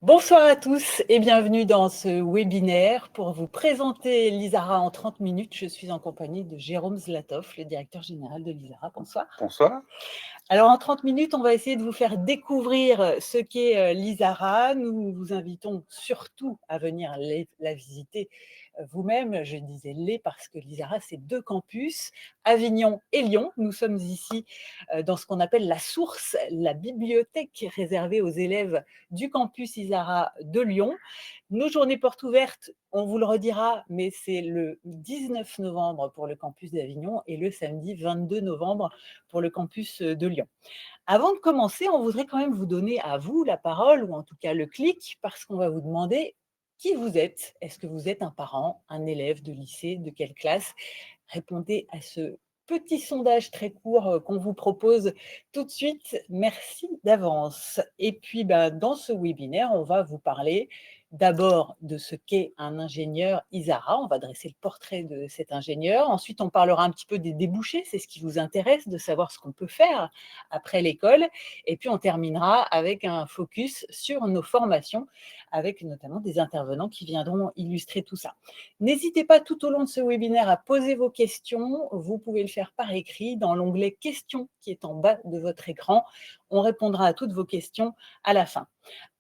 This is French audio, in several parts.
Bonsoir à tous et bienvenue dans ce webinaire pour vous présenter l'ISARA en 30 minutes. Je suis en compagnie de Jérôme Zlatov, le directeur général de l'ISARA. Bonsoir. Bonsoir. Alors en 30 minutes, on va essayer de vous faire découvrir ce qu'est l'ISARA. Nous vous invitons surtout à venir la visiter vous-même. Je disais les parce que l'ISARA, c'est 2 campus, Avignon et Lyon. Nous sommes ici dans ce qu'on appelle la source, la bibliothèque réservée aux élèves du campus ISARA de Lyon. Nos journées portes ouvertes, on vous le redira, mais c'est le 19 novembre pour le campus d'Avignon et le samedi 22 novembre pour le campus de Lyon. Avant de commencer, on voudrait quand même vous donner à vous la parole, ou en tout cas le clic, parce qu'on va vous demander qui vous êtes. Est-ce que vous êtes un parent, un élève de lycée, de quelle classe? Répondez à ce petit sondage très court qu'on vous propose tout de suite. Merci d'avance. Et puis, dans ce webinaire, on va vous parler d'abord de ce qu'est un ingénieur ISARA. On va dresser le portrait de cet ingénieur. Ensuite, on parlera un petit peu des débouchés. C'est ce qui vous intéresse, de savoir ce qu'on peut faire après l'école. Et puis, on terminera avec un focus sur nos formations, avec notamment des intervenants qui viendront illustrer tout ça. N'hésitez pas tout au long de ce webinaire à poser vos questions. Vous pouvez le faire par écrit dans l'onglet questions qui est en bas de votre écran. On répondra à toutes vos questions à la fin.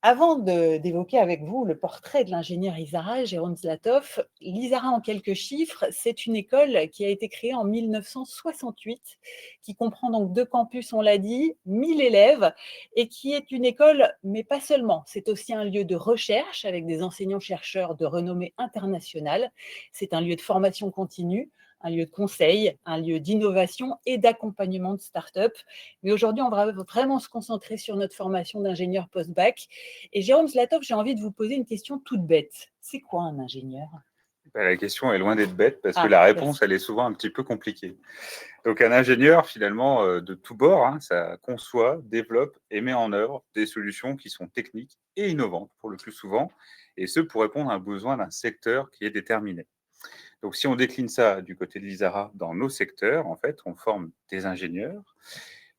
Avant d'évoquer avec vous le portrait de l'ingénieur ISARA, Jérôme Zlatov, l'ISARA en quelques chiffres, c'est une école qui a été créée en 1968, qui comprend donc 2 campus, on l'a dit, 1000 élèves, et qui est une école, mais pas seulement. C'est aussi un lieu de recherche avec des enseignants-chercheurs de renommée internationale. C'est un lieu de formation continue, un lieu de conseil, un lieu d'innovation et d'accompagnement de start-up. Mais aujourd'hui, on va vraiment se concentrer sur notre formation d'ingénieur post-bac. Et Jérôme Zlatov, j'ai envie de vous poser une question toute bête. C'est quoi un ingénieur? La question est loin d'être bête parce que la réponse, elle est souvent un petit peu compliquée. Donc, un ingénieur, finalement, de tous bords, ça conçoit, développe et met en œuvre des solutions qui sont techniques et innovantes, pour le plus souvent, et ce, pour répondre à un besoin d'un secteur qui est déterminé. Donc, si on décline ça du côté de l'ISARA dans nos secteurs, en fait, on forme des ingénieurs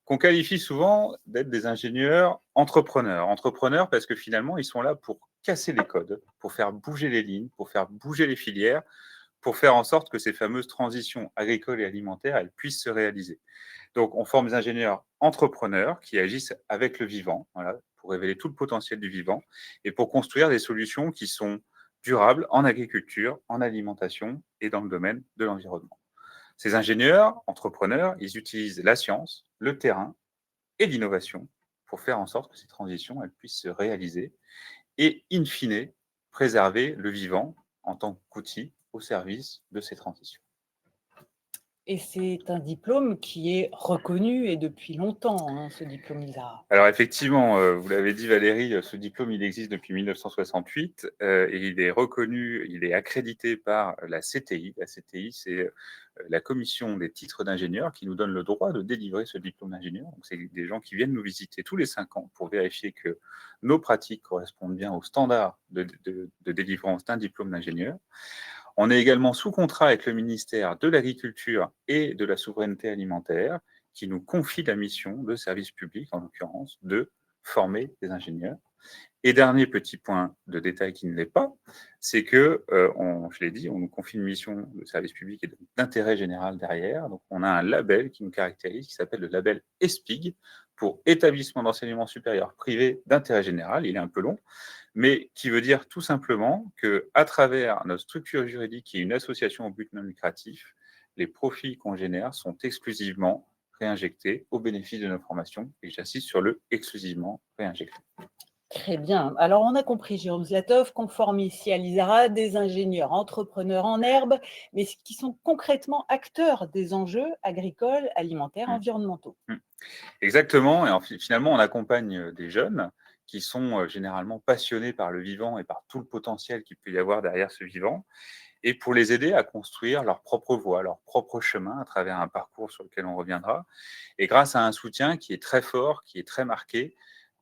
qu'on qualifie souvent d'être des ingénieurs entrepreneurs. Entrepreneurs parce que finalement, ils sont là pour casser les codes, pour faire bouger les lignes, pour faire bouger les filières, pour faire en sorte que ces fameuses transitions agricoles et alimentaires, elles puissent se réaliser. Donc, on forme des ingénieurs entrepreneurs qui agissent avec le vivant, voilà, pour révéler tout le potentiel du vivant et pour construire des solutions qui sont durables en agriculture, en alimentation et dans le domaine de l'environnement. Ces ingénieurs, entrepreneurs, ils utilisent la science, le terrain et l'innovation pour faire en sorte que ces transitions elles puissent se réaliser et, in fine, préserver le vivant en tant qu'outil au service de ces transitions. Et c'est un diplôme qui est reconnu et depuis longtemps, ce diplôme ISARA. Alors effectivement, vous l'avez dit Valérie, ce diplôme, il existe depuis 1968 et il est reconnu, il est accrédité par la CTI. La CTI, c'est la commission des titres d'ingénieur qui nous donne le droit de délivrer ce diplôme d'ingénieur. Donc, c'est des gens qui viennent nous visiter tous les 5 ans pour vérifier que nos pratiques correspondent bien aux standards de délivrance d'un diplôme d'ingénieur. On est également sous contrat avec le ministère de l'Agriculture et de la Souveraineté alimentaire, qui nous confie la mission de service public, en l'occurrence, de former des ingénieurs. Et dernier petit point de détail qui ne l'est pas, c'est que, je l'ai dit, on nous confie une mission de service public et d'intérêt général derrière. Donc, on a un label qui nous caractérise, qui s'appelle le label ESPIG, pour Établissement d'enseignement supérieur privé d'intérêt général. Il est un peu long, mais qui veut dire tout simplement qu'à travers notre structure juridique, qui est une association au but non lucratif, les profits qu'on génère sont exclusivement réinjectés au bénéfice de nos formations. Et j'insiste sur le exclusivement réinjectés. Très bien. Alors, on a compris, Jérôme Zlatov, qu'on forme ici à l'ISARA des ingénieurs entrepreneurs en herbe, mais qui sont concrètement acteurs des enjeux agricoles, alimentaires, environnementaux. Exactement. Et finalement, on accompagne des jeunes qui sont généralement passionnés par le vivant et par tout le potentiel qu'il peut y avoir derrière ce vivant, et pour les aider à construire leur propre voie, leur propre chemin à travers un parcours sur lequel on reviendra, et grâce à un soutien qui est très fort, qui est très marqué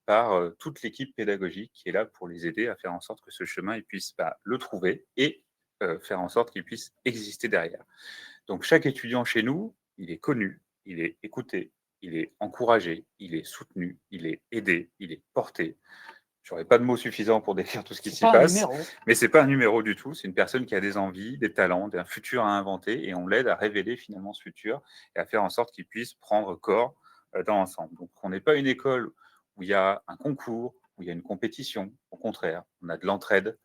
par toute l'équipe pédagogique qui est là pour les aider à faire en sorte que ce chemin, ils puissent le trouver et faire en sorte qu'il puisse exister derrière. Donc chaque étudiant chez nous, il est connu, il est écouté, il est encouragé, il est soutenu, il est aidé, il est porté. Je n'aurais pas de mots suffisants pour décrire tout ce qui C'est s'y pas un passe, numéro. mais ce n'est pas un numéro du tout. C'est une personne qui a des envies, des talents, un futur à inventer, et on l'aide à révéler finalement ce futur et à faire en sorte qu'il puisse prendre corps dans l'ensemble. Donc, on n'est pas une école où il y a un concours, où il y a une compétition. Au contraire, on a de l'entraide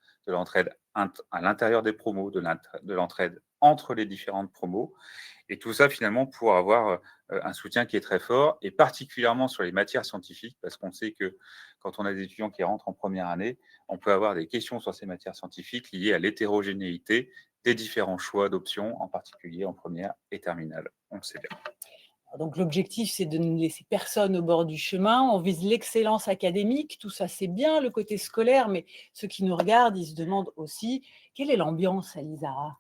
à l'intérieur des promos, de l'entraide entre les différentes promos. Et tout ça, finalement, pour avoir un soutien qui est très fort, et particulièrement sur les matières scientifiques, parce qu'on sait que quand on a des étudiants qui rentrent en première année, on peut avoir des questions sur ces matières scientifiques liées à l'hétérogénéité des différents choix d'options, en particulier en première et terminale. On le sait bien. Donc l'objectif, c'est de ne laisser personne au bord du chemin. On vise l'excellence académique, tout ça c'est bien, le côté scolaire, mais ceux qui nous regardent, ils se demandent aussi quelle est l'ambiance à l'ISARA.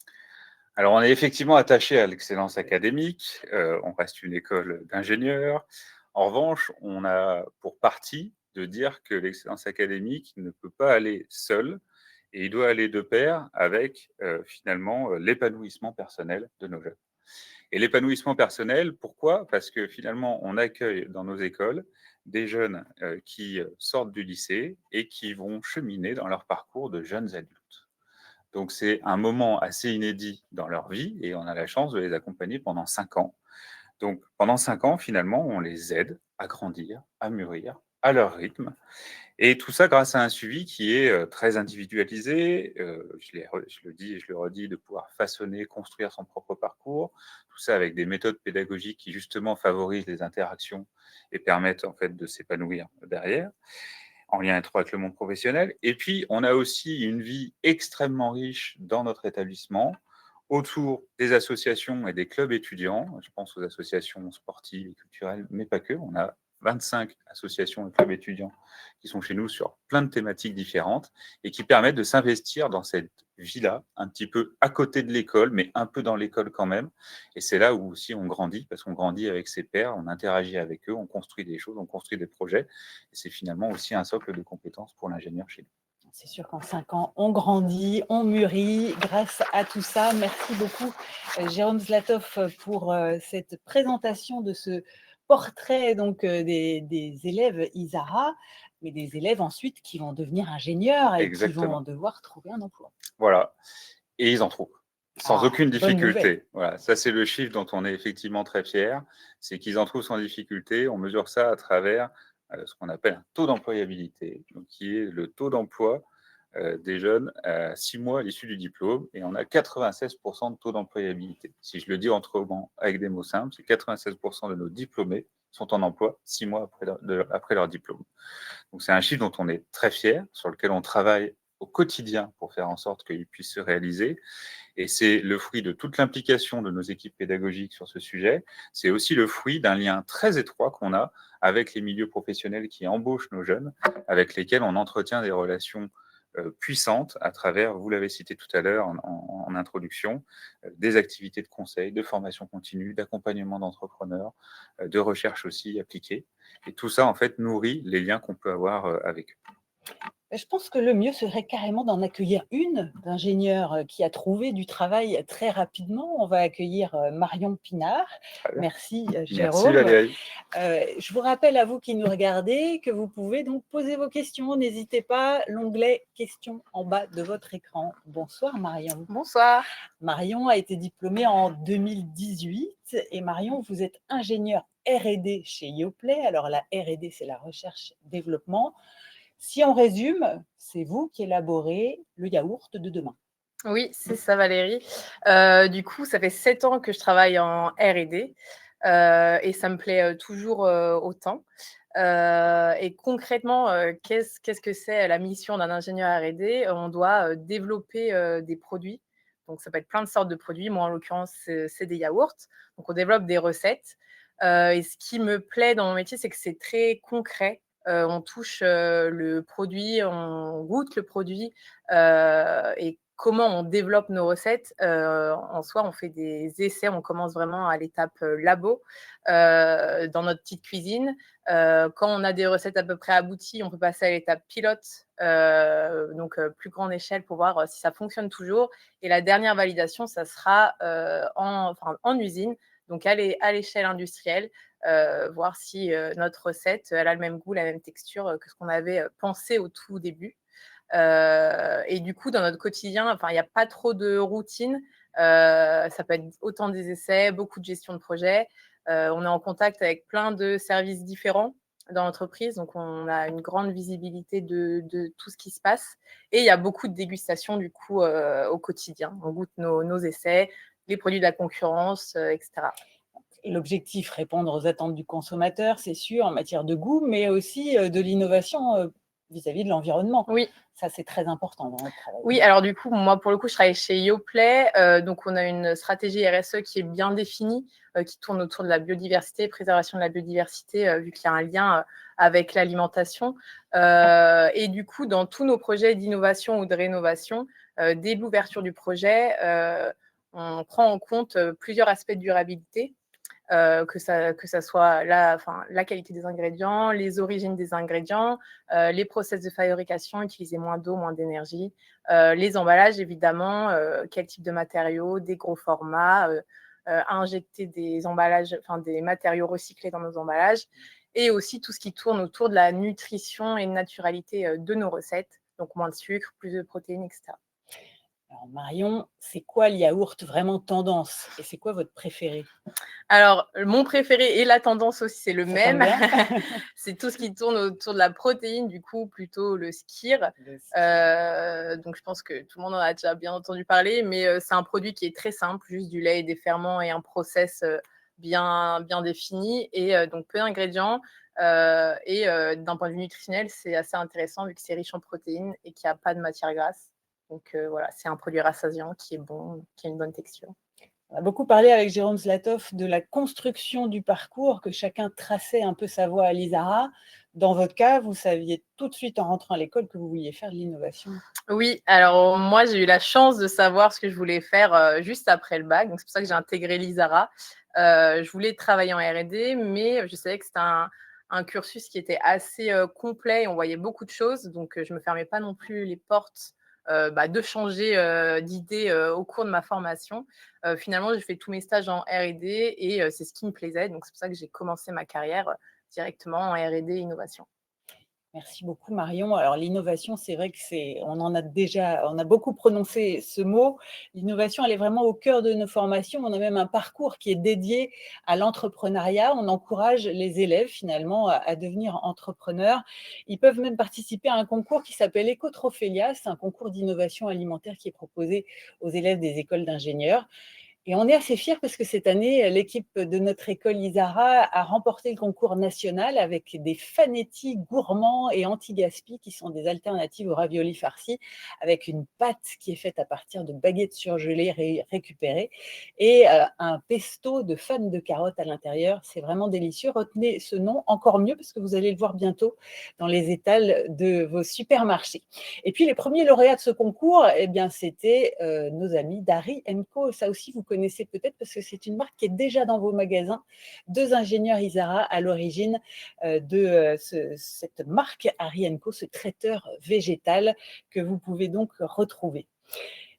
Alors, on est effectivement attaché à l'excellence académique, on reste une école d'ingénieurs. En revanche, on a pour parti de dire que l'excellence académique ne peut pas aller seule et il doit aller de pair avec finalement l'épanouissement personnel de nos jeunes. Et l'épanouissement personnel, pourquoi? Parce que finalement, on accueille dans nos écoles des jeunes qui sortent du lycée et qui vont cheminer dans leur parcours de jeunes adultes. Donc, c'est un moment assez inédit dans leur vie et on a la chance de les accompagner pendant 5 ans. Donc, pendant 5 ans, finalement, on les aide à grandir, à mûrir, à leur rythme. Et tout ça grâce à un suivi qui est très individualisé. Je le dis et je le redis, de pouvoir façonner, construire son propre parcours. Tout ça avec des méthodes pédagogiques qui, justement, favorisent les interactions et permettent, en fait, de s'épanouir derrière, en lien étroit avec le monde professionnel. Et puis, on a aussi une vie extrêmement riche dans notre établissement, autour des associations et des clubs étudiants. Je pense aux associations sportives et culturelles, mais pas que. On a 25 associations et clubs étudiants qui sont chez nous sur plein de thématiques différentes et qui permettent de s'investir dans cette vie-là, un petit peu à côté de l'école, mais un peu dans l'école quand même. Et c'est là où aussi on grandit, parce qu'on grandit avec ses pairs, on interagit avec eux, on construit des choses, on construit des projets. Et c'est finalement aussi un socle de compétences pour l'ingénieur chez nous. C'est sûr qu'en 5 ans, on grandit, on mûrit grâce à tout ça. Merci beaucoup, Jérôme Zlatov, pour cette présentation de ce portrait donc, des élèves ISARA, mais des élèves ensuite qui vont devenir ingénieurs et qui vont devoir trouver un emploi. Voilà, et ils en trouvent, sans aucune Bonne nouvelle. difficulté. Voilà, ça c'est le chiffre dont on est effectivement très fiers, c'est qu'ils en trouvent sans difficulté. On mesure ça à travers ce qu'on appelle un taux d'employabilité, donc qui est le taux d'emploi des jeunes à 6 mois à l'issue du diplôme, et on a 96% de taux d'employabilité. Si je le dis autrement avec des mots simples, c'est 96% de nos diplômés sont en emploi 6 mois après leur diplôme. Donc c'est un chiffre dont on est très fier, sur lequel on travaille au quotidien pour faire en sorte qu'il puisse se réaliser. Et c'est le fruit de toute l'implication de nos équipes pédagogiques sur ce sujet. C'est aussi le fruit d'un lien très étroit qu'on a avec les milieux professionnels qui embauchent nos jeunes, avec lesquels on entretient des relations puissantes à travers, vous l'avez cité tout à l'heure en introduction, des activités de conseil, de formation continue, d'accompagnement d'entrepreneurs, de recherche aussi appliquée. Et tout ça, en fait, nourrit les liens qu'on peut avoir avec eux. Je pense que le mieux serait carrément d'en accueillir une d'ingénieure qui a trouvé du travail très rapidement. On va accueillir Marion Pinard. Merci Jérôme. Merci Valérie. Je vous rappelle à vous qui nous regardez que vous pouvez donc poser vos questions. N'hésitez pas, l'onglet questions en bas de votre écran. Bonsoir Marion. Bonsoir. Marion a été diplômée en 2018 et Marion, vous êtes ingénieure R&D chez Yoplait. Alors la R&D, c'est la recherche-développement. Si on résume, c'est vous qui élaborez le yaourt de demain. Oui, c'est ça Valérie. Du coup, ça fait 7 ans que je travaille en R&D et ça me plaît toujours autant. Et concrètement, qu'est-ce que c'est la mission d'un ingénieur R&D? On doit développer des produits. Donc, ça peut être plein de sortes de produits. Moi, en l'occurrence, c'est des yaourts. Donc, on développe des recettes. Et ce qui me plaît dans mon métier, c'est que c'est très concret. On touche le produit, on goûte le produit et comment on développe nos recettes. En soi, on fait des essais, on commence vraiment à l'étape labo dans notre petite cuisine. Quand on a des recettes à peu près abouties, on peut passer à l'étape pilote, donc plus grande échelle pour voir si ça fonctionne toujours. Et la dernière validation, ça sera en usine, donc à l'échelle industrielle, voir si notre recette elle a le même goût, la même texture que ce qu'on avait pensé au tout début. Et du coup, dans notre quotidien, il n'y a pas trop de routine. Ça peut être autant des essais, beaucoup de gestion de projet. On est en contact avec plein de services différents dans l'entreprise, donc on a une grande visibilité de tout ce qui se passe. Et il y a beaucoup de dégustations du coup au quotidien. On goûte nos essais, les produits de la concurrence, etc. L'objectif, répondre aux attentes du consommateur, c'est sûr, en matière de goût, mais aussi de l'innovation vis-à-vis de l'environnement. Oui. Ça, c'est très important dans notre travail. Oui, alors du coup, moi, pour le coup, je travaille chez Yoplait. Donc, on a une stratégie RSE qui est bien définie, qui tourne autour de la biodiversité, préservation de la biodiversité, vu qu'il y a un lien avec l'alimentation. Et du coup, dans tous nos projets d'innovation ou de rénovation, dès l'ouverture du projet, on prend en compte plusieurs aspects de durabilité. Que ça soit la qualité des ingrédients, les origines des ingrédients, les process de fabrication, utiliser moins d'eau, moins d'énergie, les emballages évidemment, quel type de matériaux, des gros formats, injecter des emballages, des matériaux recyclés dans nos emballages, et aussi tout ce qui tourne autour de la nutrition et de naturalité de nos recettes, donc moins de sucre, plus de protéines, etc. Alors Marion, c'est quoi le yaourt vraiment tendance et c'est quoi votre préféré? Alors, mon préféré et la tendance aussi, c'est le Ça même. tombe bien. C'est tout ce qui tourne autour de la protéine, du coup, plutôt le skyr. Donc, je pense que tout le monde en a déjà bien entendu parler, mais c'est un produit qui est très simple, juste du lait et des ferments et un process bien défini, et donc peu d'ingrédients. Et d'un point de vue nutritionnel, c'est assez intéressant vu que c'est riche en protéines et qu'il n'y a pas de matière grasse. Donc voilà, c'est un produit rassasiant qui est bon, qui a une bonne texture. On a beaucoup parlé avec Jérôme Zlatoff de la construction du parcours, que chacun traçait un peu sa voie à l'ISARA. Dans votre cas, vous saviez tout de suite en rentrant à l'école que vous vouliez faire de l'innovation. Oui, alors moi, j'ai eu la chance de savoir ce que je voulais faire juste après le bac. Donc, c'est pour ça que j'ai intégré l'ISARA. Je voulais travailler en R&D, mais je savais que c'était un cursus qui était assez complet et on voyait beaucoup de choses. Donc, je ne me fermais pas non plus les portes de changer d'idée au cours de ma formation. Finalement, j'ai fait tous mes stages en R&D et c'est ce qui me plaisait. Donc, c'est pour ça que j'ai commencé ma carrière directement en R&D innovation. Merci beaucoup Marion. Alors l'innovation, c'est vrai que on a beaucoup prononcé ce mot. L'innovation, elle est vraiment au cœur de nos formations. On a même un parcours qui est dédié à l'entrepreneuriat. On encourage les élèves finalement à devenir entrepreneurs. Ils peuvent même participer à un concours qui s'appelle Ecotrophélia. C'est un concours d'innovation alimentaire qui est proposé aux élèves des écoles d'ingénieurs. Et on est assez fiers parce que cette année, l'équipe de notre école ISARA a remporté le concours national avec des fanetti gourmands et anti-gaspi qui sont des alternatives aux raviolis farcis, avec une pâte qui est faite à partir de baguettes surgelées récupérées et un pesto de fans de carottes à l'intérieur. C'est vraiment délicieux. Retenez ce nom encore mieux parce que vous allez le voir bientôt dans les étals de vos supermarchés. Et puis les premiers lauréats de ce concours, eh bien, c'était nos amis d'Harry & Co. Ça aussi, vous connaissez peut-être parce que c'est une marque qui est déjà dans vos magasins. 2 ingénieurs ISARA à l'origine de cette marque Harry & Co, ce traiteur végétal que vous pouvez donc retrouver.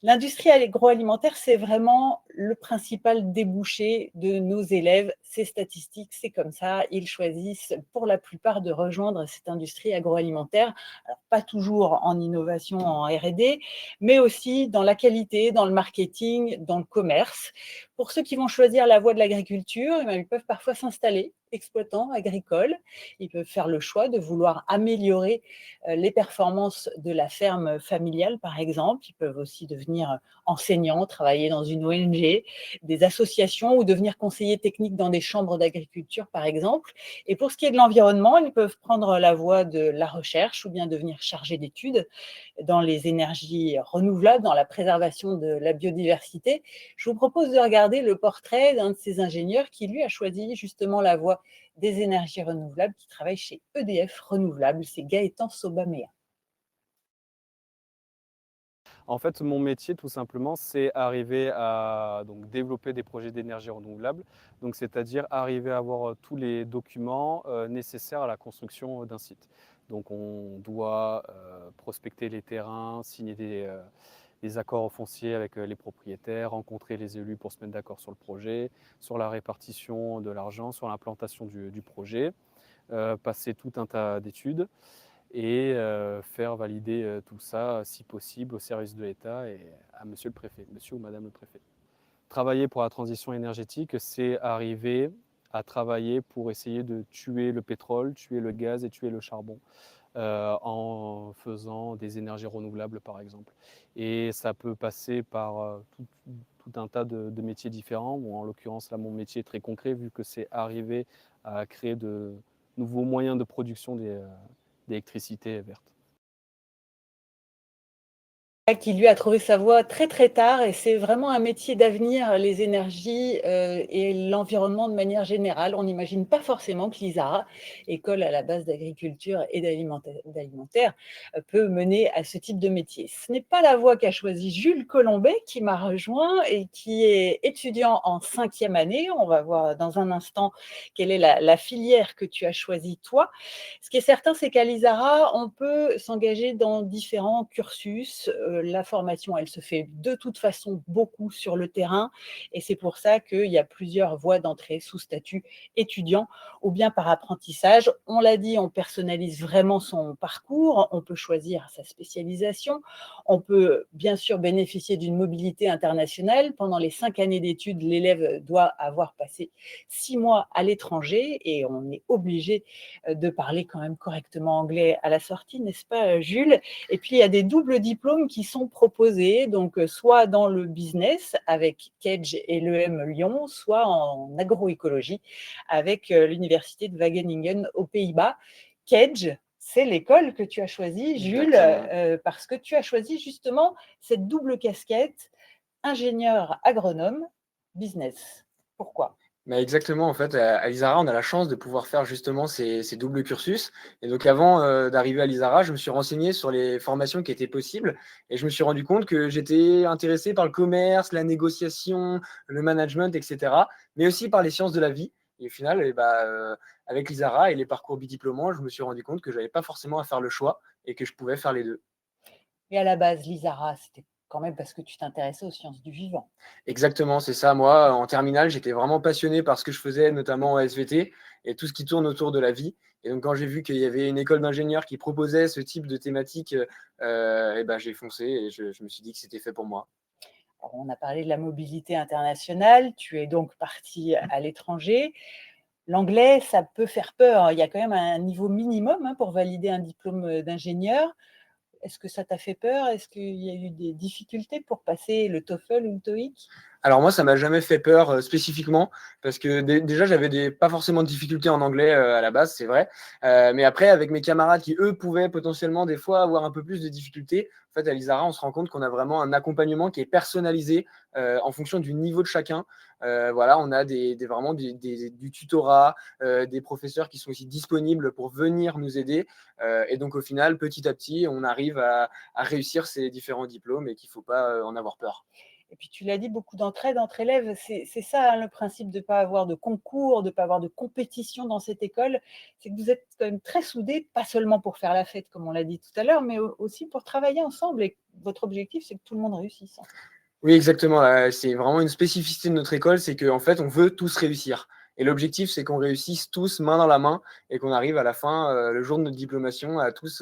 L'industrie agroalimentaire, c'est vraiment le principal débouché de nos élèves. C'est statistique, c'est comme ça. Ils choisissent pour la plupart de rejoindre cette industrie agroalimentaire. Alors, pas toujours en innovation, en R&D, mais aussi dans la qualité, dans le marketing, dans le commerce. Pour ceux qui vont choisir la voie de l'agriculture, ils peuvent parfois s'installer exploitants agricoles. Ils peuvent faire le choix de vouloir améliorer les performances de la ferme familiale, par exemple. Ils peuvent aussi devenir enseignants, travailler dans une ONG, des associations ou devenir conseillers techniques dans des chambres d'agriculture, par exemple. Et pour ce qui est de l'environnement, ils peuvent prendre la voie de la recherche ou bien devenir chargés d'études dans les énergies renouvelables, dans la préservation de la biodiversité. Je vous propose de regarder le portrait d'un de ces ingénieurs qui, lui, a choisi justement la voie des énergies renouvelables, qui travaille chez EDF Renouvelables. C'est Gaëtan Sobaméa. En fait, mon métier, tout simplement, c'est arriver à développer des projets d'énergie renouvelable, c'est-à-dire arriver à avoir tous les documents nécessaires à la construction d'un site. Donc, on doit prospecter les terrains, signer des accords fonciers avec les propriétaires, rencontrer les élus pour se mettre d'accord sur le projet, sur la répartition de l'argent, sur l'implantation du projet, passer tout un tas d'études et faire valider tout ça, si possible, au service de l'État et à monsieur le préfet, monsieur ou madame le préfet. Travailler pour la transition énergétique, c'est arriver à travailler pour essayer de tuer le pétrole, tuer le gaz et tuer le charbon en faisant des énergies renouvelables, par exemple. Et ça peut passer par tout un tas de métiers différents. Bon, en l'occurrence, là, mon métier est très concret, vu que c'est arriver à créer de nouveaux moyens de production d'électricité verte. Qui lui a trouvé sa voie très très tard et c'est vraiment un métier d'avenir, les énergies et l'environnement de manière générale. On n'imagine pas forcément que l'ISARA, école à la base d'agriculture et d'alimentaire, peut mener à ce type de métier. Ce n'est pas la voie qu'a choisie Jules Colombet qui m'a rejoint et qui est étudiant en 5e année. On va voir dans un instant quelle est la filière que tu as choisie toi. Ce qui est certain, c'est qu'à l'ISARA, on peut s'engager dans différents cursus. La formation, elle se fait de toute façon beaucoup sur le terrain et c'est pour ça qu'il y a plusieurs voies d'entrée sous statut étudiant ou bien par apprentissage. On l'a dit, on personnalise vraiment son parcours, on peut choisir sa spécialisation, on peut bien sûr bénéficier d'une mobilité internationale. Pendant les 5 années d'études, l'élève doit avoir passé 6 mois à l'étranger et on est obligé de parler quand même correctement anglais à la sortie, n'est-ce pas Jules? Et puis il y a des doubles diplômes qui sont proposés, donc soit dans le business avec Kedge et l'EM Lyon, soit en agroécologie avec l'université de Wageningen aux Pays-Bas. Kedge, c'est l'école que tu as choisie, Jules, parce que tu as choisi justement cette double casquette, ingénieur agronome, business. Pourquoi? Exactement, en fait, à l'ISARA, on a la chance de pouvoir faire justement ces doubles cursus. Et donc, avant d'arriver à l'ISARA, je me suis renseigné sur les formations qui étaient possibles et je me suis rendu compte que j'étais intéressé par le commerce, la négociation, le management, etc., mais aussi par les sciences de la vie. Et au final, avec l'ISARA et les parcours bidiplômants, je me suis rendu compte que je n'avais pas forcément à faire le choix et que je pouvais faire les deux. Et à la base, l'ISARA, c'était quand même parce que tu t'intéressais aux sciences du vivant. Exactement, c'est ça. Moi, en terminale, j'étais vraiment passionné par ce que je faisais, notamment en SVT et tout ce qui tourne autour de la vie. Et donc, quand j'ai vu qu'il y avait une école d'ingénieurs qui proposait ce type de thématique, j'ai foncé et je me suis dit que c'était fait pour moi. Alors, on a parlé de la mobilité internationale. Tu es donc parti à l'étranger. L'anglais, ça peut faire peur. Il y a quand même un niveau minimum pour valider un diplôme d'ingénieur. Est-ce que ça t'a fait peur? Est-ce qu'il y a eu des difficultés pour passer le TOEFL ou le TOEIC? Alors moi, ça m'a jamais fait peur spécifiquement parce que déjà, j'avais pas forcément de difficultés en anglais à la base, c'est vrai. Mais après, avec mes camarades qui, eux, pouvaient potentiellement des fois avoir un peu plus de difficultés, en fait, à l'ISARA, on se rend compte qu'on a vraiment un accompagnement qui est personnalisé en fonction du niveau de chacun. Voilà, on a vraiment du tutorat, des professeurs qui sont aussi disponibles pour venir nous aider. Et donc, au final, petit à petit, on arrive à réussir ces différents diplômes et qu'il ne faut pas en avoir peur. Et puis tu l'as dit, beaucoup d'entraide entre élèves, c'est ça le principe de ne pas avoir de concours, de ne pas avoir de compétition dans cette école, c'est que vous êtes quand même très soudés, pas seulement pour faire la fête comme on l'a dit tout à l'heure, mais aussi pour travailler ensemble et votre objectif c'est que tout le monde réussisse. Oui, exactement. C'est vraiment une spécificité de notre école, c'est qu'en fait, on veut tous réussir. Et l'objectif, c'est qu'on réussisse tous main dans la main et qu'on arrive à la fin, le jour de notre diplomation, à tous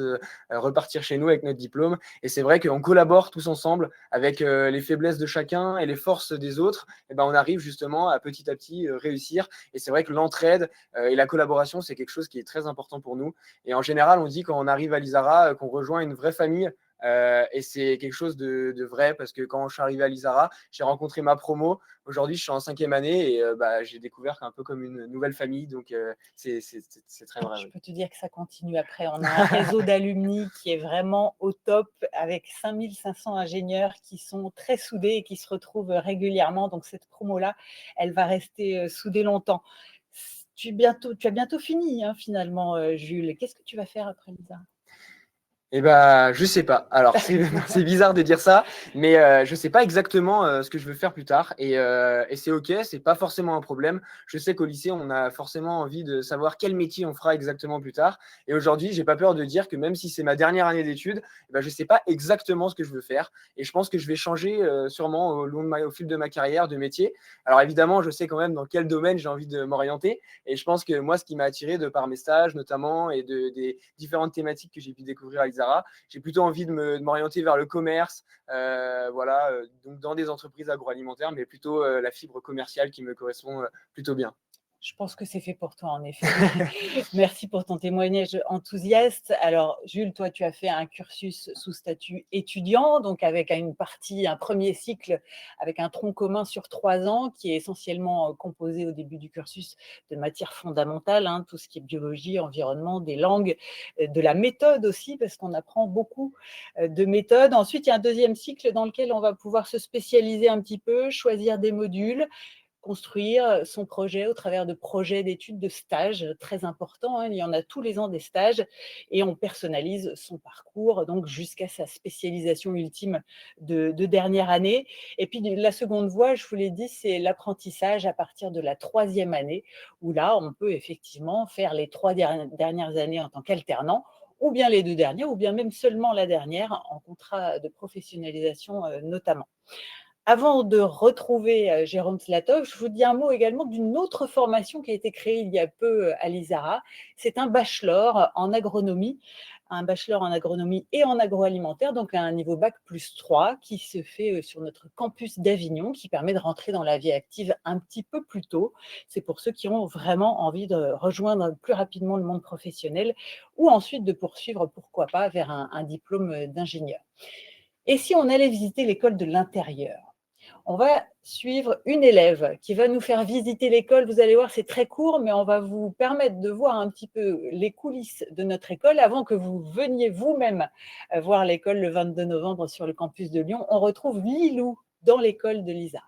repartir chez nous avec notre diplôme. Et c'est vrai qu'on collabore tous ensemble avec les faiblesses de chacun et les forces des autres. Et on arrive justement à petit réussir. Et c'est vrai que l'entraide et la collaboration, c'est quelque chose qui est très important pour nous. Et en général, on dit quand on arrive à l'ISARA qu'on rejoint une vraie famille. Et c'est quelque chose de vrai parce que quand je suis arrivé à l'ISARA, j'ai rencontré ma promo. Aujourd'hui, je suis en 5e année et j'ai découvert un peu comme une nouvelle famille. Donc, c'est très vrai. Je peux te dire que ça continue après. On a un réseau d'alumni qui est vraiment au top avec 5500 ingénieurs qui sont très soudés et qui se retrouvent régulièrement. Donc, cette promo-là, elle va rester soudée longtemps. Tu as bientôt fini, finalement, Jules. Qu'est-ce que tu vas faire après l'ISARA? Eh ben, je sais pas. Alors, c'est bizarre de dire ça, mais je sais pas exactement ce que je veux faire plus tard. Et c'est OK, c'est pas forcément un problème. Je sais qu'au lycée, on a forcément envie de savoir quel métier on fera exactement plus tard. Et aujourd'hui, j'ai pas peur de dire que même si c'est ma dernière année d'études, eh ben, je sais pas exactement ce que je veux faire. Et je pense que je vais changer sûrement au fil de ma carrière de métier. Alors évidemment, je sais quand même dans quel domaine j'ai envie de m'orienter. Et je pense que moi, ce qui m'a attiré de par mes stages notamment et des différentes thématiques que j'ai pu découvrir avec Zara, j'ai plutôt envie de m'orienter vers le commerce, voilà, donc dans des entreprises agroalimentaires, mais plutôt la fibre commerciale qui me correspond plutôt bien. Je pense que c'est fait pour toi, en effet. Merci pour ton témoignage enthousiaste. Alors, Jules, toi, tu as fait un cursus sous statut étudiant, donc avec une partie, un premier cycle avec un tronc commun sur 3 ans, qui est essentiellement composé au début du cursus de matières fondamentales, hein, tout ce qui est biologie, environnement, des langues, de la méthode aussi, parce qu'on apprend beaucoup de méthodes. Ensuite, il y a un deuxième cycle dans lequel on va pouvoir se spécialiser un petit peu, choisir des modules, construire son projet au travers de projets d'études, de stages très importants, hein. Il y en a tous les ans des stages et on personnalise son parcours donc jusqu'à sa spécialisation ultime de dernière année. Et puis la seconde voie, je vous l'ai dit, c'est l'apprentissage à partir de la 3e année où là, on peut effectivement faire les 3 dernières années en tant qu'alternant ou bien les 2 dernières ou bien même seulement la dernière en contrat de professionnalisation notamment. Avant de retrouver Jérôme Zlatov, je vous dis un mot également d'une autre formation qui a été créée il y a peu à l'ISARA. C'est un bachelor en agronomie et en agroalimentaire, donc à un niveau bac+3, qui se fait sur notre campus d'Avignon, qui permet de rentrer dans la vie active un petit peu plus tôt. C'est pour ceux qui ont vraiment envie de rejoindre plus rapidement le monde professionnel ou ensuite de poursuivre, pourquoi pas, vers un diplôme d'ingénieur. Et si on allait visiter l'école de l'intérieur? On va suivre une élève qui va nous faire visiter l'école. Vous allez voir, c'est très court, mais on va vous permettre de voir un petit peu les coulisses de notre école avant que vous veniez vous-même voir l'école le 22 novembre sur le campus de Lyon. On retrouve Lilou dans l'école de l'ISARA.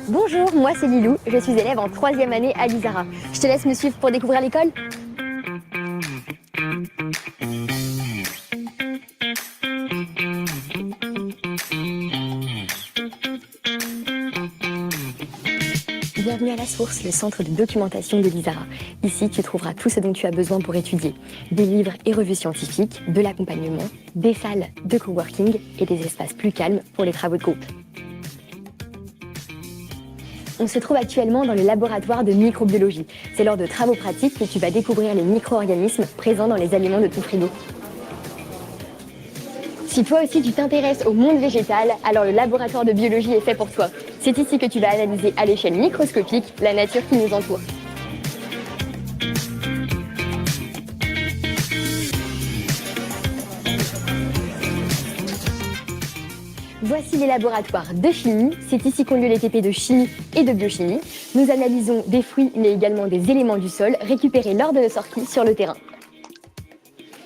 Bonjour, moi c'est Lilou, je suis élève en 3e année à l'ISARA. Je te laisse me suivre pour découvrir l'école. Bienvenue à la source, le centre de documentation de l'ISARA. Ici, tu trouveras tout ce dont tu as besoin pour étudier. Des livres et revues scientifiques, de l'accompagnement, des salles de coworking et des espaces plus calmes pour les travaux de groupe. On se trouve actuellement dans le laboratoire de microbiologie. C'est lors de travaux pratiques que tu vas découvrir les micro-organismes présents dans les aliments de ton frigo. Si toi aussi tu t'intéresses au monde végétal, alors le laboratoire de biologie est fait pour toi. C'est ici que tu vas analyser à l'échelle microscopique la nature qui nous entoure. Voici les laboratoires de chimie. C'est ici qu'ont lieu les TP de chimie et de biochimie. Nous analysons des fruits, mais également des éléments du sol récupérés lors de nos sorties sur le terrain.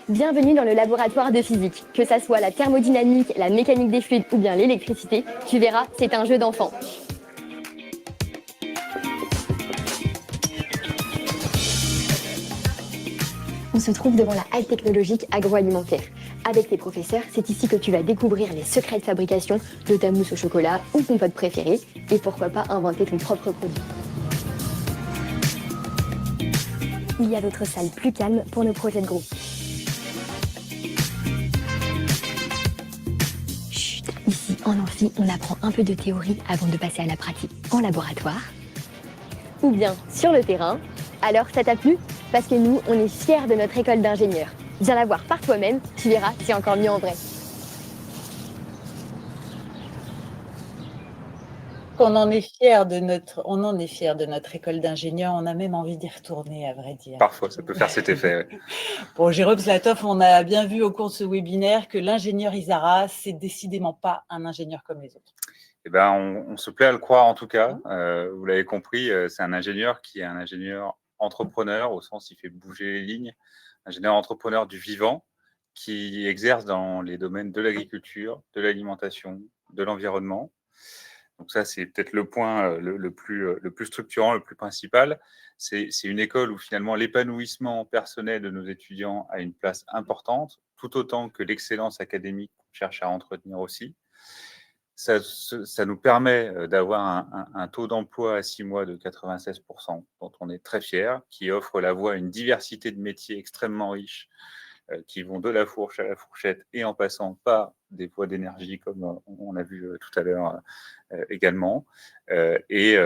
Bienvenue dans le laboratoire de physique. Que ça soit la thermodynamique, la mécanique des fluides ou bien l'électricité, tu verras, c'est un jeu d'enfant. On se trouve devant la halle technologique agroalimentaire. Avec tes professeurs, c'est ici que tu vas découvrir les secrets de fabrication de ta mousse au chocolat ou ton pote préféré et pourquoi pas inventer ton propre produit. Il y a d'autres salles plus calmes pour nos projets de groupe. Chut, ici en amphi, on apprend un peu de théorie avant de passer à la pratique en laboratoire ou bien sur le terrain. Alors ça t'a plu? Parce que nous, on est fiers de notre école d'ingénieurs. Viens la voir par toi-même, tu verras, c'est encore mieux en vrai. On en est fiers de notre école d'ingénieurs. On a même envie d'y retourner, à vrai dire. Parfois, ça peut faire cet effet. Ouais. Bon, Jérôme Zlatov, on a bien vu au cours de ce webinaire que l'ingénieur ISARA, c'est décidément pas un ingénieur comme les autres. Eh ben, on se plaît à le croire en tout cas. Vous l'avez compris, c'est un ingénieur qui est un ingénieur entrepreneur, au sens il fait bouger les lignes, ingénieur entrepreneur du vivant, qui exerce dans les domaines de l'agriculture, de l'alimentation, de l'environnement. Donc ça, c'est peut-être le point le plus structurant, le plus principal. C'est une école où finalement l'épanouissement personnel de nos étudiants a une place importante, tout autant que l'excellence académique qu'on cherche à entretenir aussi. Ça nous permet d'avoir un taux d'emploi à 6 mois de 96%, dont on est très fier, qui offre la voie à une diversité de métiers extrêmement riches, qui vont de la fourche à la fourchette et en passant par des voies d'énergie, comme on a vu tout à l'heure également. Et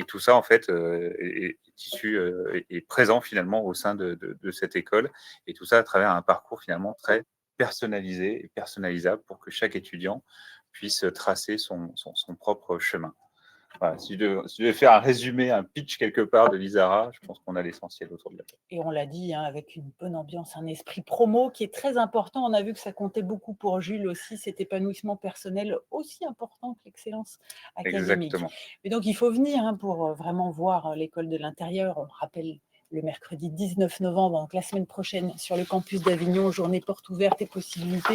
tout ça, en fait, est présent finalement au sein de cette école. Et tout ça à travers un parcours finalement très personnalisé et personnalisable pour que chaque étudiant puisse tracer son propre chemin. Voilà, si je devais faire un résumé, un pitch quelque part de l'ISARA, je pense qu'on a l'essentiel autour de la table. Et on l'a dit, avec une bonne ambiance, un esprit promo qui est très important. On a vu que ça comptait beaucoup pour Jules aussi, cet épanouissement personnel aussi important que l'excellence académique. Exactement. Et donc, il faut venir pour vraiment voir l'école de l'intérieur. On rappelle le mercredi 19 novembre, donc la semaine prochaine, sur le campus d'Avignon, journée porte ouverte et possibilité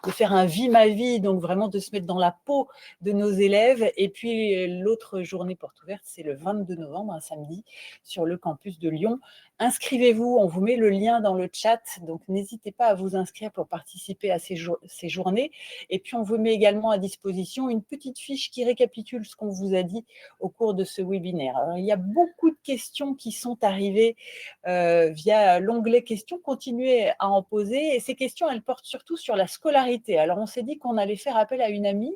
de faire un vie ma vie, donc vraiment de se mettre dans la peau de nos élèves. Et puis l'autre journée porte ouverte, c'est le 22 novembre, un samedi, sur le campus de Lyon. Inscrivez-vous, on vous met le lien dans le chat, donc n'hésitez pas à vous inscrire pour participer à ces journées. Et puis on vous met également à disposition une petite fiche qui récapitule ce qu'on vous a dit au cours de ce webinaire. Alors, il y a beaucoup de questions qui sont arrivées via l'onglet questions, continuez à en poser. Et ces questions, elles portent surtout sur la scolarité. Alors on s'est dit qu'on allait faire appel à une amie,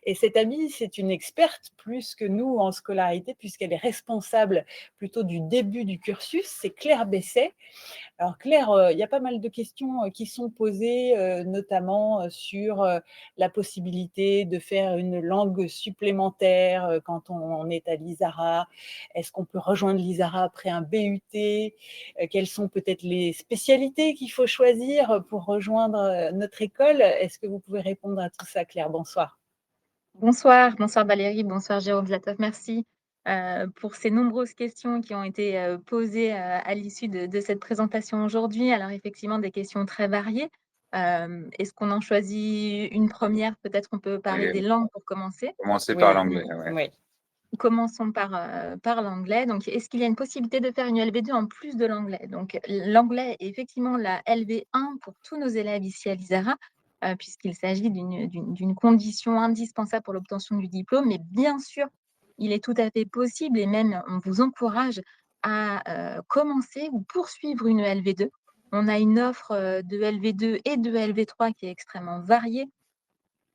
et cette amie, c'est une experte plus que nous en scolarité, puisqu'elle est responsable plutôt du début du cursus, c'est Claire Besset. Alors Claire, il y a pas mal de questions qui sont posées, notamment sur la possibilité de faire une langue supplémentaire quand on est à l'ISARA. Est-ce qu'on peut rejoindre l'ISARA après un BUT? Quelles sont peut-être les spécialités qu'il faut choisir pour rejoindre notre école? Est-ce que vous pouvez répondre à tout ça, Claire? Bonsoir. Bonsoir Valérie, bonsoir Jérôme Zlatov, merci pour ces nombreuses questions qui ont été posées à l'issue de cette présentation aujourd'hui. Alors effectivement, des questions très variées. Est-ce qu'on en choisit une première? Peut-être on peut parler des langues pour commencer. Commencer par l'anglais. Ouais. Oui. Commençons par l'anglais. Donc, est-ce qu'il y a une possibilité de faire une LV2 en plus de l'anglais? Donc, l'anglais est effectivement la LV1 pour tous nos élèves ici à l'ISARA, puisqu'il s'agit d'une condition indispensable pour l'obtention du diplôme. Mais bien sûr, il est tout à fait possible et même on vous encourage à commencer ou poursuivre une LV2. On a une offre de LV2 et de LV3 qui est extrêmement variée,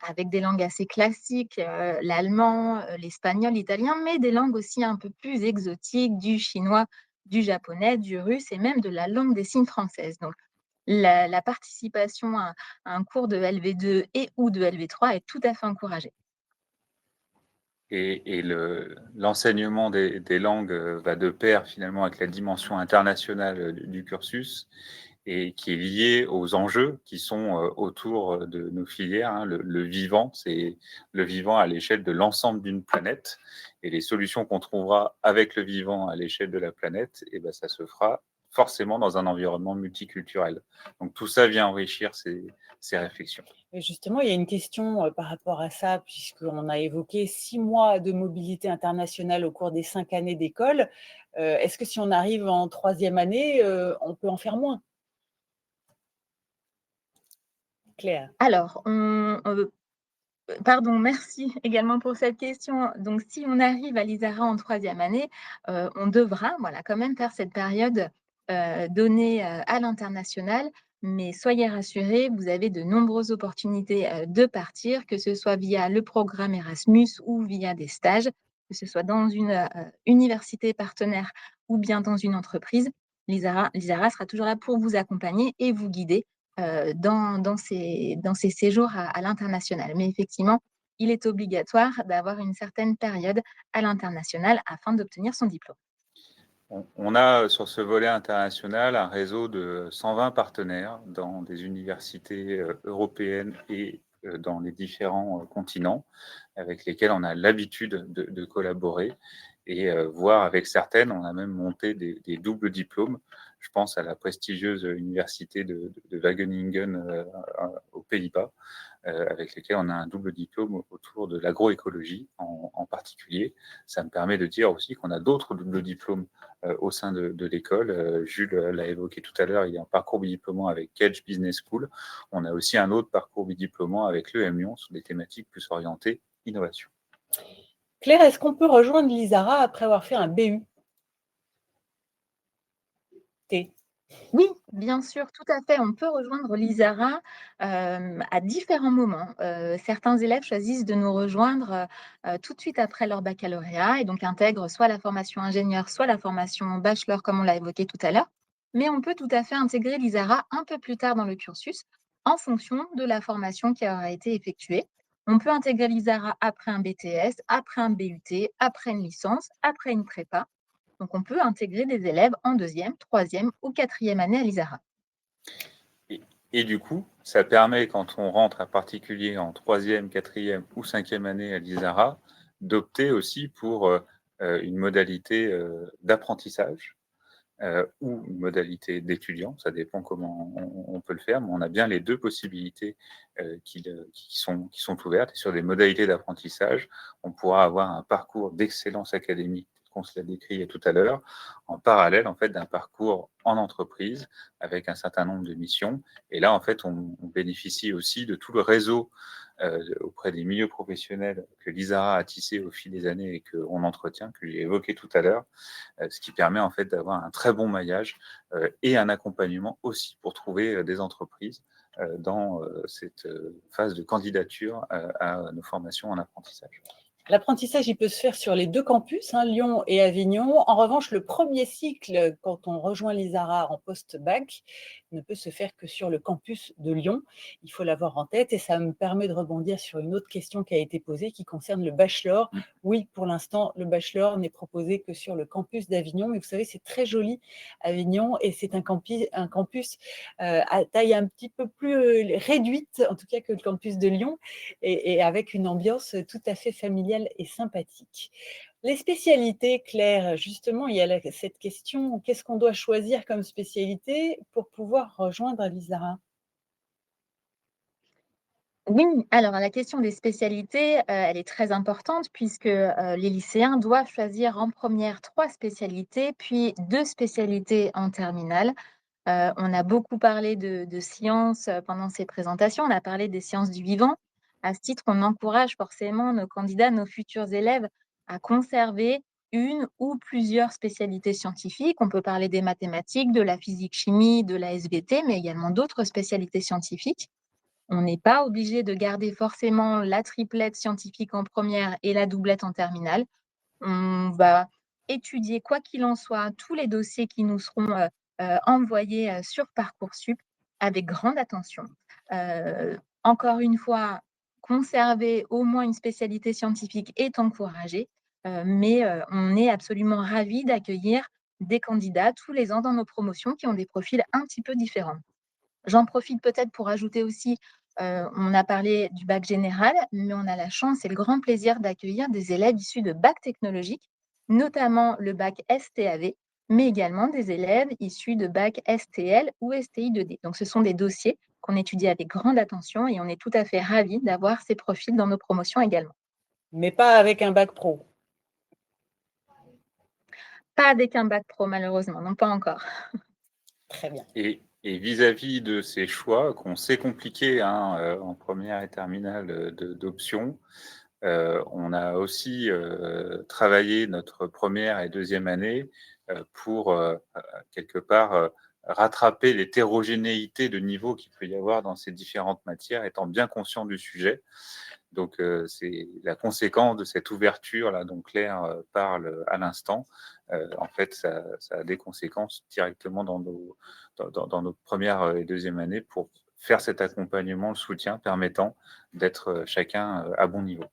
avec des langues assez classiques, l'allemand, l'espagnol, l'italien, mais des langues aussi un peu plus exotiques, du chinois, du japonais, du russe et même de la langue des signes française. Donc, la participation à un cours de LV2 et ou de LV3 est tout à fait encouragée. Et l'enseignement des langues va de pair finalement avec la dimension internationale du cursus, et qui est lié aux enjeux qui sont autour de nos filières. Hein. Le vivant, c'est le vivant à l'échelle de l'ensemble d'une planète, et les solutions qu'on trouvera avec le vivant à l'échelle de la planète, et ben, ça se fera forcément dans un environnement multiculturel. Donc tout ça vient enrichir ces réflexions. Et justement, il y a une question par rapport à ça, puisqu'on a évoqué 6 mois de mobilité internationale au cours des 5 années d'école. Est-ce que si on arrive en 3e année, on peut en faire moins? Claire. Alors, pardon, merci également pour cette question. Donc, si on arrive à l'ISARA en 3e année, on devra quand même faire cette période donnée à l'international. Mais soyez rassurés, vous avez de nombreuses opportunités de partir, que ce soit via le programme Erasmus ou via des stages, que ce soit dans une université partenaire ou bien dans une entreprise. L'ISARA sera toujours là pour vous accompagner et vous guider dans ces séjours à l'international. Mais effectivement, il est obligatoire d'avoir une certaine période à l'international afin d'obtenir son diplôme. On a sur ce volet international un réseau de 120 partenaires dans des universités européennes et dans les différents continents avec lesquels on a l'habitude de collaborer. et voire avec certaines, on a même monté des doubles diplômes. Je pense à la prestigieuse université de Wageningen aux Pays-Bas, avec lesquels on a un double diplôme autour de l'agroécologie en particulier. Ça me permet de dire aussi qu'on a d'autres doubles diplômes au sein de l'école. Jules l'a évoqué tout à l'heure, il y a un parcours bidiplômant avec Kedge Business School. On a aussi un autre parcours bidiplômant avec l'EM Lyon sur des thématiques plus orientées innovation. Claire, est-ce qu'on peut rejoindre l'ISARA après avoir fait un BUT? Oui, bien sûr, tout à fait. On peut rejoindre l'ISARA à différents moments. Certains élèves choisissent de nous rejoindre tout de suite après leur baccalauréat et donc intègrent soit la formation ingénieur, soit la formation bachelor, comme on l'a évoqué tout à l'heure. Mais on peut tout à fait intégrer l'ISARA un peu plus tard dans le cursus en fonction de la formation qui aura été effectuée. On peut intégrer l'ISARA après un BTS, après un BUT, après une licence, après une prépa. Donc, on peut intégrer des élèves en 2e, 3e ou 4e année à l'ISARA. Et du coup, ça permet, quand on rentre en particulier en 3e, 4e ou 5e année à l'ISARA, d'opter aussi pour une modalité d'apprentissage ou une modalité d'étudiant. Ça dépend comment on peut le faire, mais on a bien les deux possibilités qui sont ouvertes. Et sur des modalités d'apprentissage, on pourra avoir un parcours d'excellence académique qu'on se l'a décrit tout à l'heure, en parallèle en fait d'un parcours en entreprise avec un certain nombre de missions. Et là, en fait, on bénéficie aussi de tout le réseau auprès des milieux professionnels que l'ISARA a tissé au fil des années et qu'on entretient, que j'ai évoqué tout à l'heure, ce qui permet en fait d'avoir un très bon maillage et un accompagnement aussi pour trouver des entreprises dans cette phase de candidature à nos formations en apprentissage. L'apprentissage, il peut se faire sur les 2 campus, hein, Lyon et Avignon. En revanche, le premier cycle, quand on rejoint l'ISARA en post-bac, ne peut se faire que sur le campus de Lyon. Il faut l'avoir en tête et ça me permet de rebondir sur une autre question qui a été posée qui concerne le bachelor. Oui, pour l'instant, le bachelor n'est proposé que sur le campus d'Avignon, mais vous savez, c'est très joli, Avignon, et c'est un campus à taille un petit peu plus réduite, en tout cas que le campus de Lyon, et avec une ambiance tout à fait familiale et sympathique. Les spécialités, Claire, justement, il y a cette question, qu'est-ce qu'on doit choisir comme spécialité pour pouvoir rejoindre l'ISARA? Oui, alors la question des spécialités, elle est très importante puisque les lycéens doivent choisir en première 3 spécialités, puis 2 spécialités en terminale. On a beaucoup parlé de sciences pendant ces présentations, on a parlé des sciences du vivant. À ce titre, on encourage forcément nos candidats, nos futurs élèves à conserver une ou plusieurs spécialités scientifiques. On peut parler des mathématiques, de la physique-chimie, de la SVT, mais également d'autres spécialités scientifiques. On n'est pas obligé de garder forcément la triplette scientifique en première et la doublette en terminale. On va étudier, quoi qu'il en soit, tous les dossiers qui nous seront envoyés sur Parcoursup avec grande attention. Encore une fois, conserver au moins une spécialité scientifique est encouragé, mais on est absolument ravis d'accueillir des candidats tous les ans dans nos promotions qui ont des profils un petit peu différents. J'en profite peut-être pour ajouter aussi, on a parlé du bac général, mais on a la chance et le grand plaisir d'accueillir des élèves issus de bac technologique, notamment le bac STAV, mais également des élèves issus de bac STL ou STI 2D. Donc ce sont des dossiers qu'on étudie avec grande attention et on est tout à fait ravis d'avoir ces profils dans nos promotions également. Mais pas avec un bac pro. Pas avec un bac pro malheureusement, non pas encore. Très bien. Et vis-à-vis de ces choix qu'on sait compliqués en première et terminale d'options, on a aussi travaillé notre première et deuxième année pour quelque part rattraper l'hétérogénéité de niveau qu'il peut y avoir dans ces différentes matières, étant bien conscient du sujet. Donc, c'est la conséquence de cette ouverture là dont Claire parle à l'instant. En fait, ça a des conséquences directement dans nos premières et deuxième années pour faire cet accompagnement, le soutien permettant d'être chacun à bon niveau.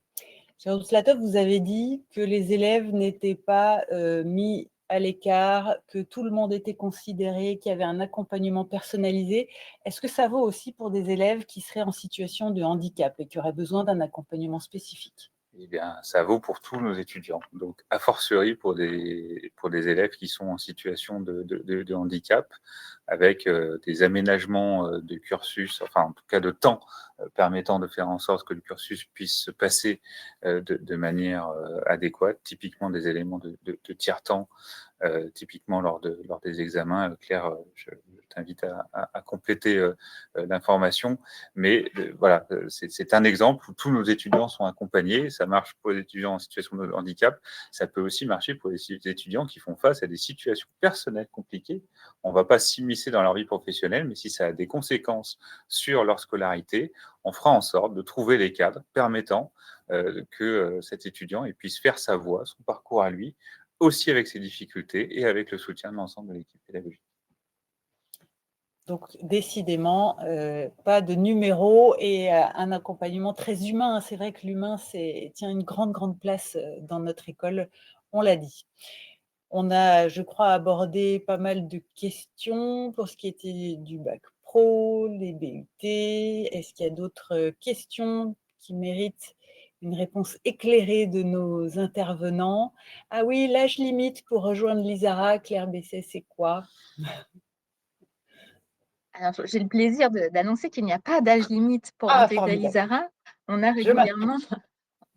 Jean Zlatov, vous avez dit que les élèves n'étaient pas mis à l'écart, que tout le monde était considéré, qu'il y avait un accompagnement personnalisé. Est-ce que ça vaut aussi pour des élèves qui seraient en situation de handicap et qui auraient besoin d'un accompagnement spécifique? eh bien, ça vaut pour tous nos étudiants. Donc, a fortiori pour des élèves qui sont en situation de handicap, avec des aménagements de cursus, enfin en tout cas de temps, permettant de faire en sorte que le cursus puisse se passer de manière adéquate, typiquement des éléments de tiers-temps, typiquement lors des examens. Claire, je t'invite à compléter l'information. Mais voilà, c'est un exemple où tous nos étudiants sont accompagnés. Ça marche pour les étudiants en situation de handicap. Ça peut aussi marcher pour les étudiants qui font face à des situations personnelles compliquées. On ne va pas s'immiscer dans leur vie professionnelle, mais si ça a des conséquences sur leur scolarité, on fera en sorte de trouver les cadres permettant que cet étudiant puisse faire sa voie, son parcours à lui, aussi avec ses difficultés et avec le soutien de l'ensemble de l'équipe pédagogique. Donc, décidément, pas de numéro et un accompagnement très humain. C'est vrai que l'humain tient une grande, grande place dans notre école, on l'a dit. On a, je crois, abordé pas mal de questions pour ce qui était du bac pro, les BUT. Est-ce qu'il y a d'autres questions qui méritent une réponse éclairée de nos intervenants? Ah oui, l'âge limite pour rejoindre l'ISARA, Claire Besset, c'est quoi? Alors, j'ai le plaisir d'annoncer qu'il n'y a pas d'âge limite pour Ah, intégrer formidable. l'ISARA. On a Je m'attends. régulièrement,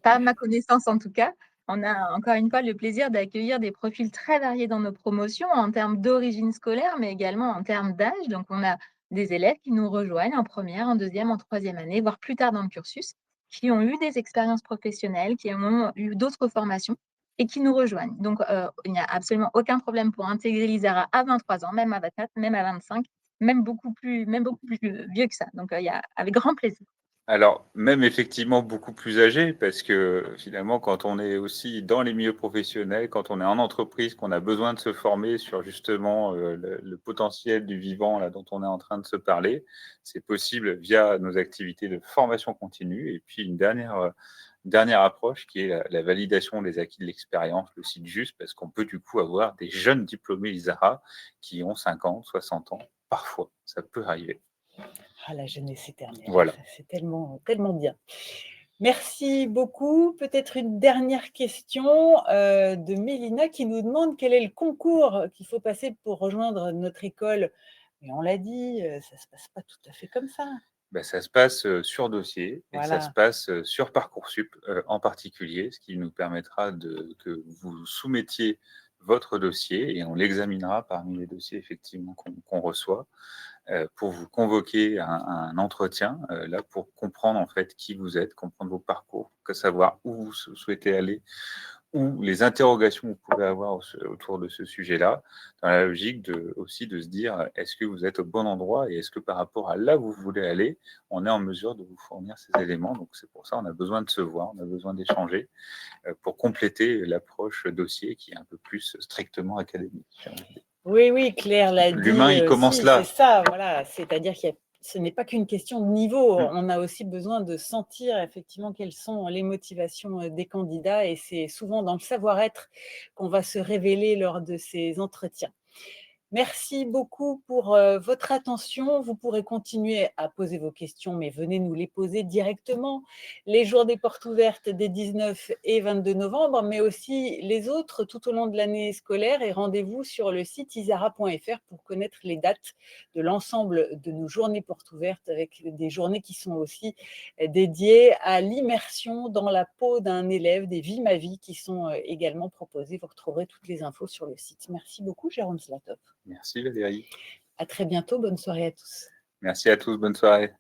pas à ma connaissance en tout cas, on a encore une fois le plaisir d'accueillir des profils très variés dans nos promotions en termes d'origine scolaire, mais également en termes d'âge. Donc, on a des élèves qui nous rejoignent en première, en deuxième, en troisième année, voire plus tard dans le cursus, qui ont eu des expériences professionnelles, qui ont eu d'autres formations et qui nous rejoignent. Donc, il n'y a absolument aucun problème pour intégrer l'ISARA à 23 ans, même à 24, même à 25, même beaucoup plus vieux que ça. Donc, il y a avec grand plaisir. Alors, même effectivement beaucoup plus âgé, parce que finalement, quand on est aussi dans les milieux professionnels, quand on est en entreprise, qu'on a besoin de se former sur justement le potentiel du vivant là, dont on est en train de se parler, c'est possible via nos activités de formation continue. Et puis une dernière approche qui est la validation des acquis de l'expérience, le site juste, parce qu'on peut du coup avoir des jeunes diplômés ISARA qui ont 50, 60 ans, parfois, ça peut arriver. Ah, la jeunesse éternelle, Voilà. c'est tellement, tellement bien. Merci beaucoup. Peut-être une dernière question de Mélina qui nous demande quel est le concours qu'il faut passer pour rejoindre notre école. Et on l'a dit, ça ne se passe pas tout à fait comme ça. Ben, ça se passe sur dossier et ça se Voilà. passe sur Parcoursup en particulier, ce qui nous permettra que vous soumettiez votre dossier et on l'examinera parmi les dossiers effectivement qu'on reçoit pour vous convoquer à un entretien là pour comprendre en fait qui vous êtes, comprendre vos parcours, savoir où vous souhaitez aller, ou les interrogations que vous pouvez avoir autour de ce sujet-là, dans la logique aussi de se dire, est-ce que vous êtes au bon endroit et est-ce que par rapport à là où vous voulez aller, on est en mesure de vous fournir ces éléments. Donc c'est pour ça qu'on a besoin de se voir, on a besoin d'échanger pour compléter l'approche dossier qui est un peu plus strictement académique. Oui, Claire l'a dit. L'humain, il commence là. C'est ça, voilà. C'est-à-dire que ce n'est pas qu'une question de niveau. On a aussi besoin de sentir effectivement quelles sont les motivations des candidats et c'est souvent dans le savoir-être qu'on va se révéler lors de ces entretiens. Merci beaucoup pour votre attention. Vous pourrez continuer à poser vos questions, mais venez nous les poser directement. Les jours des portes ouvertes des 19 et 22 novembre, mais aussi les autres tout au long de l'année scolaire. Et rendez-vous sur le site isara.fr pour connaître les dates de l'ensemble de nos journées portes ouvertes, avec des journées qui sont aussi dédiées à l'immersion dans la peau d'un élève, des Vies ma vie qui sont également proposées. Vous retrouverez toutes les infos sur le site. Merci beaucoup, Jérôme Zlatov. Merci Valérie. À très bientôt, bonne soirée à tous. Merci à tous, bonne soirée.